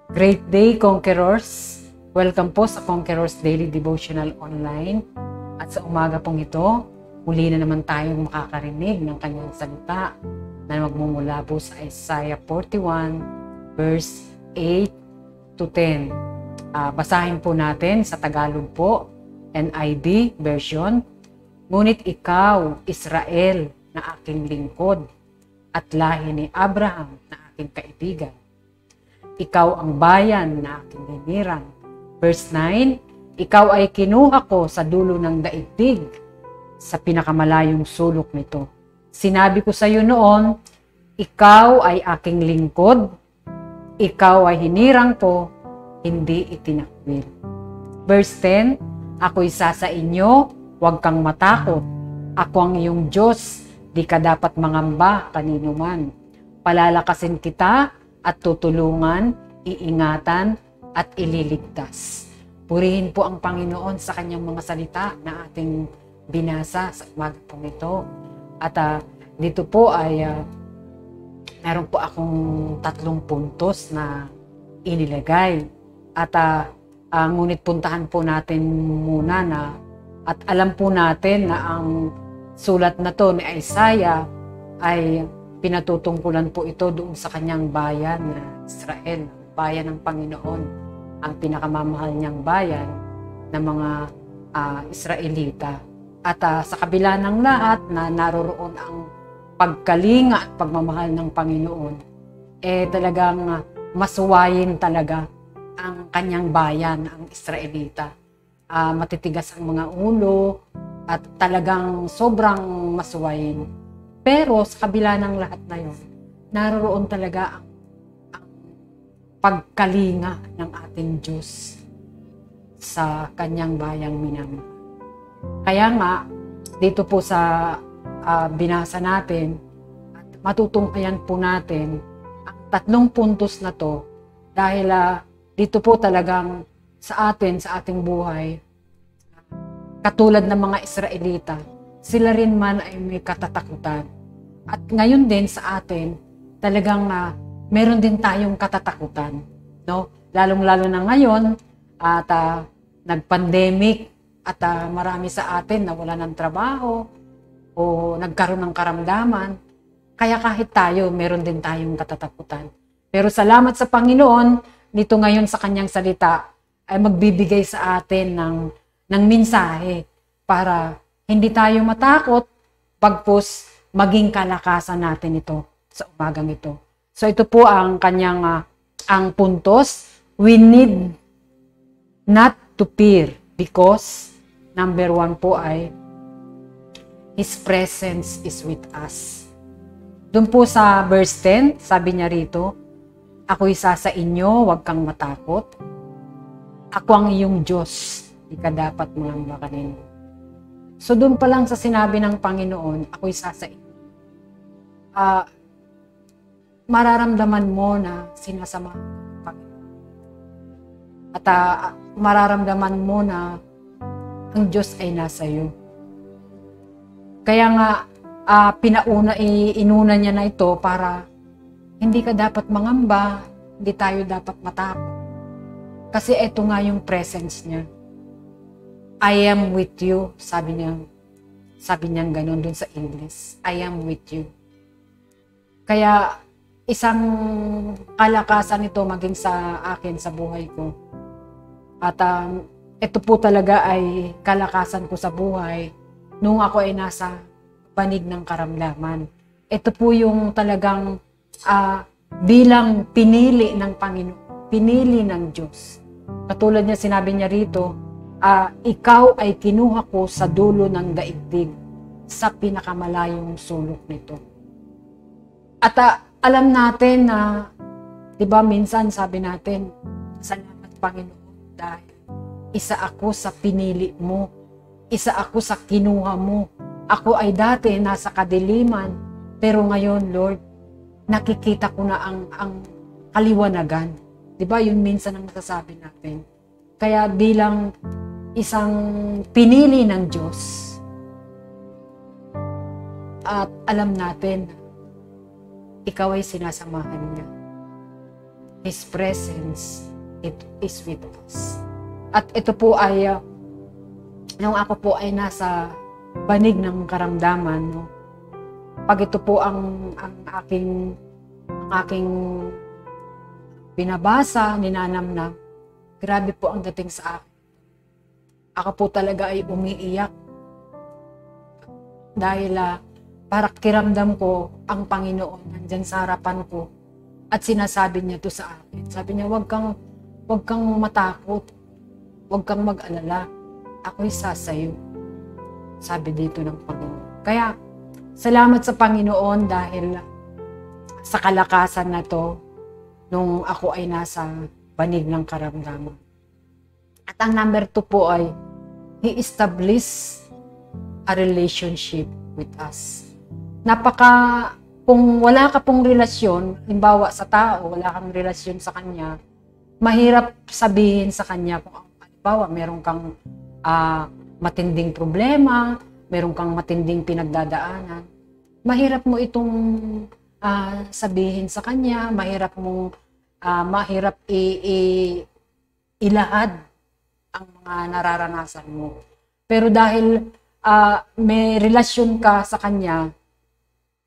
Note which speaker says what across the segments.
Speaker 1: Great day, Conquerors! Welcome po sa Conquerors Daily Devotional Online. At sa umaga pong ito, muli na naman tayong makakarinig ng kanyang salita na magmumula po sa Isaiah 41, verse 8 to 10. Basahin po natin sa Tagalog po, NIV version. Ngunit ikaw, Israel, na aking lingkod, at lahi ni Abraham na aking kaibigan. Ikaw ang bayan na aking hinirang. Verse 9, ikaw ay kinuha ko sa dulo ng daigdig, sa pinakamalayong sulok nito. Sinabi ko sa iyo noon, ikaw ay aking lingkod, ikaw ay hinirang ko, hindi itinakwil. Verse 10, ako isa sa inyo, huwag kang matakot. Ako ang iyong Diyos, di ka dapat mangamba kanino man. Palalakasin kita at tutulungan, iingatan, at ililigtas. Purihin po ang Panginoon sa kanyang mga salita na ating binasa sa umaga pong ito. At dito po ay meron po akong 3 puntos na inilagay. At ngunit puntahan po natin muna na at alam po natin na ang sulat na to ni Isaiah ay pinatutungkulan po ito doon sa kanyang bayan na Israel, bayan ng Panginoon, ang pinakamamahal niyang bayan ng mga Israelita. At sa kabila ng lahat na naroroon ang pagkalinga at pagmamahal ng Panginoon, talagang masuwayin talaga ang kanyang bayan, ang Israelita. Matitigas ang mga ulo at talagang sobrang masuwayin. Pero sa kabila ng lahat na yun, naroroon talaga ang pagkalinga ng ating Diyos sa kanyang bayang minamahal. Kaya nga, dito po sa binasa natin, at matutunghayan po natin ang 3 puntos na to dahil dito po talagang sa ating buhay, katulad ng mga Israelita, sila rin man ay may katatakutan. At ngayon din sa atin, talagang meron din tayong katatakutan. No? Lalong-lalo na ngayon, at nag-pandemic, at marami sa atin nawala ng trabaho, o nagkaroon ng karamdaman. Kaya kahit tayo, meron din tayong katatakutan. Pero salamat sa Panginoon, dito ngayon sa kanyang salita, ay magbibigay sa atin ng mensahe para hindi tayo matakot, pagpos maging kalakasan natin ito sa umagang ito. So ito po ang kanyang ang puntos. We need not to fear because number 1 po ay His presence is with us. Doon po sa verse 10, sabi niya rito, ako isa sa inyo, huwag kang matakot. Ako ang iyong Diyos, di ka dapat mangamba kanino. So doon pa lang sa sinabi ng Panginoon, ako isa sa inyo. Mararamdaman mo na sinasama ng Panginoon. At mararamdaman mo na ang Diyos ay nasa iyo. Kaya nga, inuna niya na ito para hindi ka dapat mangamba, hindi tayo dapat matakot. Kasi ito nga yung presence niya. I am with you, sabi niya ganun dun sa English. I am with you. Kaya isang kalakasan ito maging sa akin sa buhay ko. At ito po talaga ay kalakasan ko sa buhay nung ako ay nasa panig ng karamdaman. Ito po yung talagang bilang pinili ng Panginoon, pinili ng Diyos. Katulad niya, sinabi niya rito, ikaw ay kinuha ko sa dulo ng daigdig, sa pinakamalayong sulok nito. At alam natin na, di ba minsan sabi natin, salamat Panginoon dahil isa ako sa pinili mo, isa ako sa kinuha mo. Ako ay dati nasa kadiliman, pero ngayon Lord, nakikita ko na ang kaliwanagan. Di ba yun minsan ang nasasabi natin. Kaya bilang isang pinili ng Diyos, at alam natin, ikaw ay sinasamahan niya. His presence, it is with us. At ito po ay, nung ako po ay nasa banig ng karamdaman, no? Pag ito po ang aking binabasa, ninanamnam, grabe po ang dating sa akin. Ako po talaga ay umiiyak. Dahil para kiramdam ko ang Panginoon nandyan sa harapan ko at sinasabi niya to sa akin. Sabi niya, wag kang matakot, wag kang mag-alala, ako'y sasayo. Sabi dito ng Panginoon. Kaya, salamat sa Panginoon dahil sa kalakasan na to nung ako ay nasa banig ng karamdaman. At ang number 2 po ay, He established a relationship with us. Kung wala ka pong relasyon, halimbawa sa tao, wala kang relasyon sa kanya, mahirap sabihin sa kanya kung halimbawa meron kang matinding problema, meron kang matinding pinagdadaanan. Mahirap mo itong sabihin sa kanya, mahirap ilahad ang mga nararanasan mo. Pero dahil may relasyon ka sa kanya,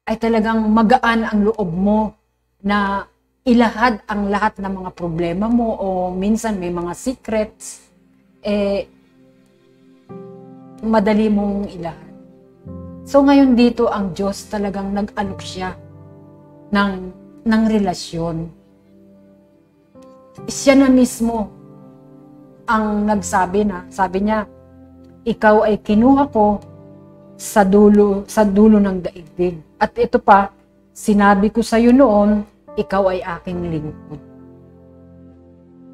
Speaker 1: ay talagang magaan ang loob mo na ilahad ang lahat ng mga problema mo o minsan may mga secrets, madali mong ilahad. So ngayon dito ang Diyos talagang nag-alok siya ng relasyon. Siya na mismo ang nagsabi sabi niya, ikaw ay kinuha ko sa dulo ng daigdig. At ito pa, sinabi ko sa iyo noon, ikaw ay aking lingkod.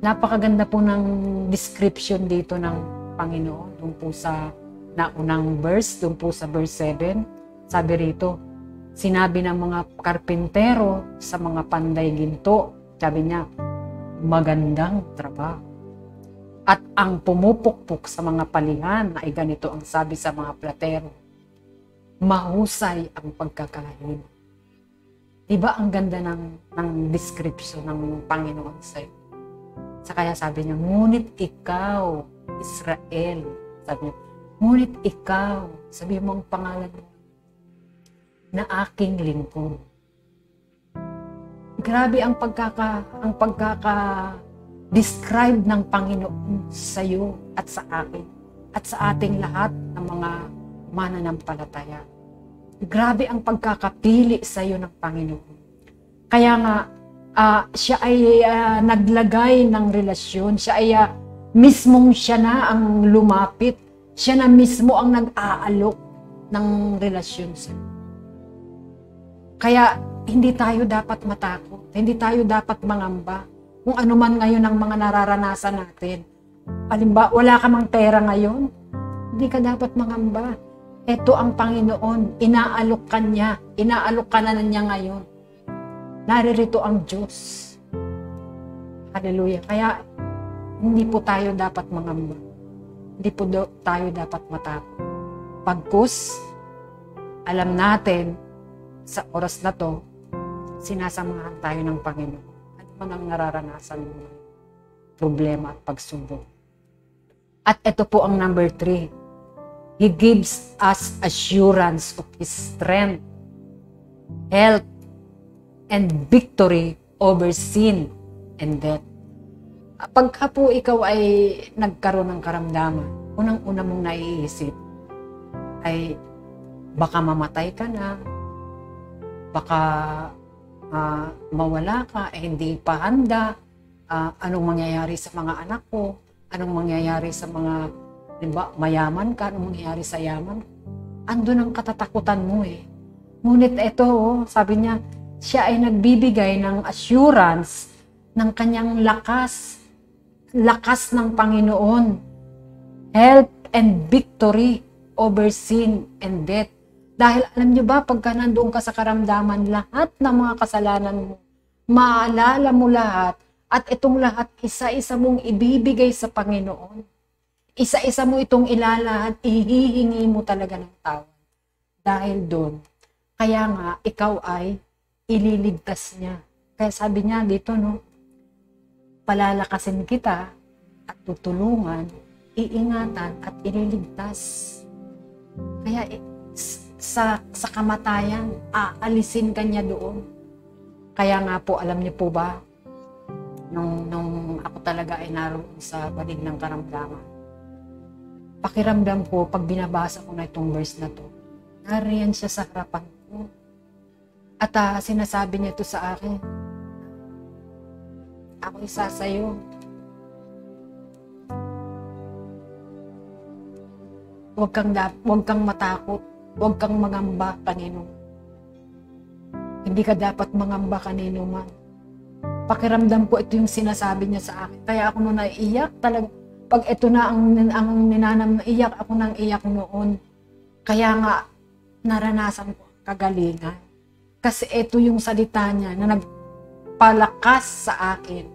Speaker 1: Napakaganda po ng description dito ng Panginoon. Doon po sa naunang verse, doon po sa verse 7, sabi rito, sinabi ng mga karpintero sa mga panday ginto, sabi niya, magandang trabaho. At ang pumupukpok sa mga palihan ay ganito ang sabi sa mga platero, mahusay ang pagkakain. Diba ang ganda ng description ng Panginoon sa'yo? Kaya sabi niya, ngunit ikaw, Israel, sabi niya, ngunit ikaw, sabi mo ang pangalan mo, na aking lingkod. Grabe ang pagkaka-describe ng Panginoon sa iyo at sa akin at sa ating lahat ng mga mananampalataya. Grabe ang pagkakapili sa iyo ng Panginoon. Kaya nga, siya ay naglagay ng relasyon. Siya ay mismong siya na ang lumapit. Siya na mismo ang nag-aalok ng relasyon sa iyo. Kaya, hindi tayo dapat matakot. Hindi tayo dapat mangamba. Kung ano man ngayon ang mga nararanasan natin. Halimbawa, wala ka mang pera ngayon, hindi ka dapat mangamba. Ito ang Panginoon, inaalok ka niya, inaalok ka na niya ngayon. Naririto ang Diyos. Hallelujah. Kaya, hindi po tayo dapat mangamba. Hindi po tayo dapat matakot. Pagkus, alam natin, sa oras na to, sinasamahan tayo ng Panginoon. Ano man ang nararanasan mo, problema at pagsubok. At ito po ang number 3. He gives us assurance of His strength, health, and victory over sin and death. Pagka po ikaw ay nagkaroon ng karamdaman, unang-una mong naiisip ay baka mamatay ka na, baka mawala ka, hindi pa handa, anong mangyayari sa mga anak ko, anong mangyayari sa mga diba, mayaman ka, anong mangyayari sa yaman? Andun ang katatakutan mo eh. Ngunit ito, sabi niya, siya ay nagbibigay ng assurance ng kanyang lakas ng Panginoon, health and victory over sin and death. Dahil alam niyo ba, pagka nandoon ka sa karamdaman, lahat ng mga kasalanan mo, maalala mo lahat, at itong lahat, isa-isa mong ibibigay sa Panginoon. Isa-isa mo itong ilalahad, ihihingi mo talaga ng tawad. Dahil doon, kaya nga, ikaw ay ililigtas niya. Kaya sabi niya dito, no, palalakasin kita at tutulungan, iingatan at ililigtas. Kaya sa kamatayan, aalisin ka niya doon. Kaya nga po, alam niyo po ba, nung ako talaga ay naroon sa banig ng karamdaman, pakiramdam ko, pag binabasa ko na itong verse na to, nariyan siya sa harapan ko. At sinasabi niya ito sa akin, ako isa sa'yo. Huwag kang matakot. Huwag kang mangamba kanino. Hindi ka dapat mangamba kanino man. Pakiramdam ko, ito yung sinasabi niya sa akin. Kaya ako nung naiiyak talaga. Pag ito na ang ninanam na iyak, ako nang iyak noon. Kaya nga, naranasan ko kagalingan. Kasi ito yung salita niya na nagpalakas sa akin.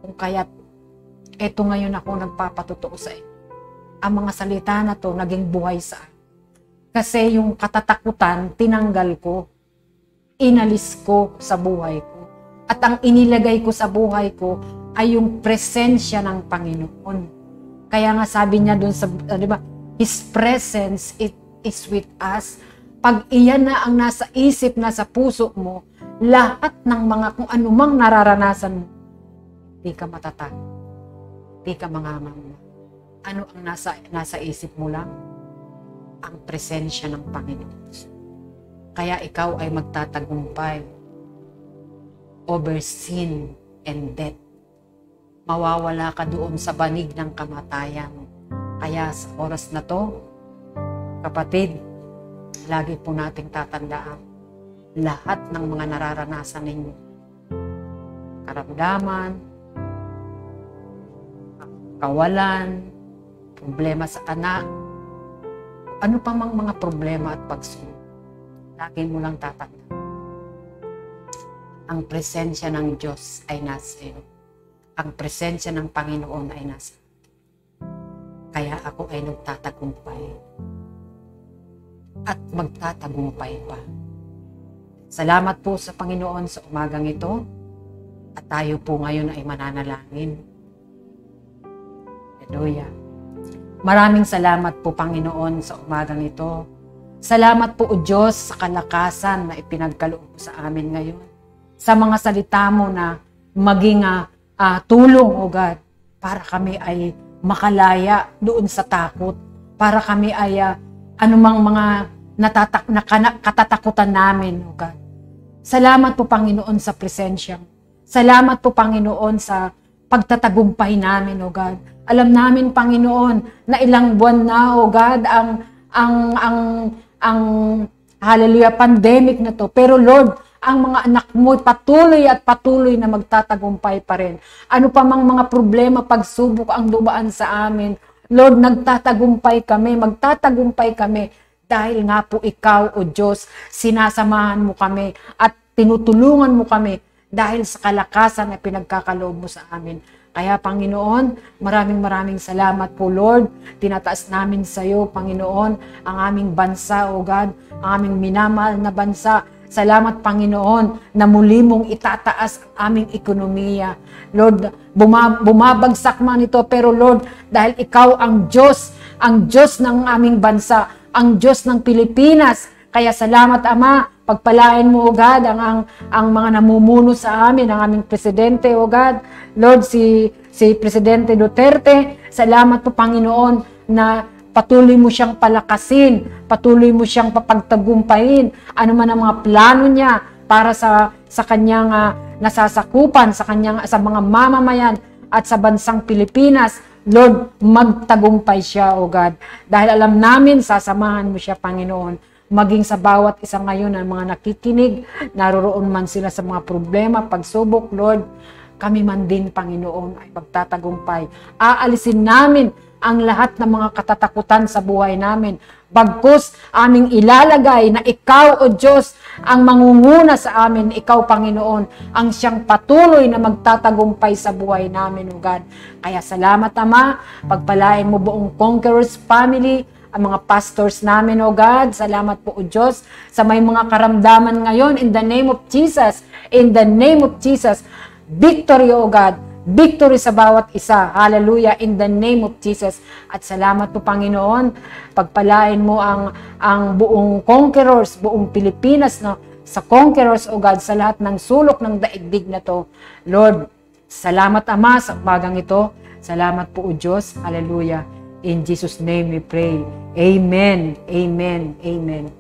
Speaker 1: Kung kaya't ito ngayon ako nagpapatotoo sa inyo. Ang mga salita na to naging buhay sa akin. Kasi yung katatakutan, tinanggal ko. Inalis ko sa buhay ko. At ang inilagay ko sa buhay ko ay yung presensya ng Panginoon. Kaya nga sabi niya doon sa, di ba, His presence is with us. Pag iyan na ang nasa isip, nasa puso mo, lahat ng mga kung anumang nararanasan mo, hindi ka matatag. Hindi ka mangangamba. Ano ang nasa isip mo lang? Ang presensya ng Panginoon. Kaya ikaw ay magtatagumpay over sin and death. Mawawala ka doon sa banig ng kamatayan. Kaya sa oras na to, kapatid, lagi po nating tatandaan lahat ng mga nararanasan ninyo. Karamdaman, kawalan, problema sa anak, ano pa mang mga problema at pagsubok, lagi mo lang tatandaan. Ang presensya ng Diyos ay nasa iyo. Ang presensya ng Panginoon ay nasa iyo. Kaya ako ay nagtatagumpay. At magtatagumpay pa. Salamat po sa Panginoon sa umagang ito. At tayo po ngayon ay mananalangin. Hallelujah. Maraming salamat po, Panginoon, sa umagang ito. Salamat po, O Diyos, sa kalakasan na ipinagkaloob sa amin ngayon. Sa mga salita mo na maging tulong, O God, para kami ay makalaya doon sa takot, para kami ay anumang mga katatakutan namin, O God. Salamat po, Panginoon, sa presensya. Salamat po, Panginoon, sa pagtatagumpay namin, O God. Alam namin, Panginoon, na ilang buwan na, O God, ang hallelujah, pandemic na to. Pero Lord, ang mga anak mo patuloy at patuloy na magtatagumpay pa rin. Ano pa mang mga problema, pagsubok ang dumaan sa amin, Lord, nagtatagumpay kami, magtatagumpay kami dahil nga po ikaw, O Diyos, sinasamahan mo kami at tinutulungan mo kami dahil sa kalakasan na pinagkakaloob mo sa amin. Kaya Panginoon, maraming salamat po, Lord. Tinataas namin sa iyo, Panginoon, ang aming bansa, O God, ang aming minamahal na bansa. Salamat, Panginoon, na muli mong itataas ang aming ekonomiya. Lord, bumabagsak man ito, pero Lord, dahil ikaw ang Diyos ng aming bansa, ang Diyos ng Pilipinas. Kaya salamat, Ama, pagpalain mo, O God, ang mga namumuno sa amin, ang aming presidente, O God. Lord, si Presidente Duterte, salamat po, Panginoon, na patuloy mo siyang palakasin, patuloy mo siyang papagtagumpayin, ano man ang mga plano niya para sa kanyang nasasakupan, sa mga mamamayan at sa bansang Pilipinas. Lord, magtagumpay siya, O God. Dahil alam namin, sasamahan mo siya, Panginoon. Maging sa bawat isa ngayon ng mga nakikinig, naroroon man sila sa mga problema, pagsubok, Lord, kami man din, Panginoon, ay magtatagumpay. Aalisin namin ang lahat ng mga katatakutan sa buhay namin. Bagkus aming ilalagay na ikaw, O Diyos, ang mangunguna sa amin, ikaw, Panginoon, ang siyang patuloy na magtatagumpay sa buhay namin, O God. Kaya salamat, Ama, pagpalain mo buong Conquerors family, ang mga pastors namin, O God. Salamat po, O Diyos, sa may mga karamdaman ngayon, in the name of Jesus, victory, O God. victory sa bawat isa. Hallelujah, in the name of Jesus. At salamat po, Panginoon, pagpalain mo ang buong Conquerors, buong Pilipinas, no? Sa Conquerors, O God, sa lahat ng sulok ng daigdig na to. Lord, salamat, Ama, sa umagang ito. Salamat po, O Diyos. Hallelujah. In Jesus' name we pray. Amen. Amen. Amen.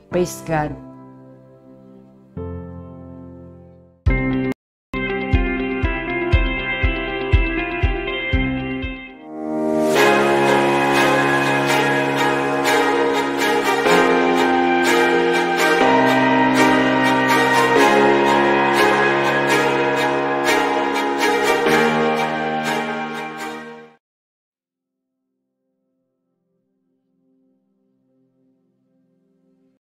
Speaker 1: Praise God.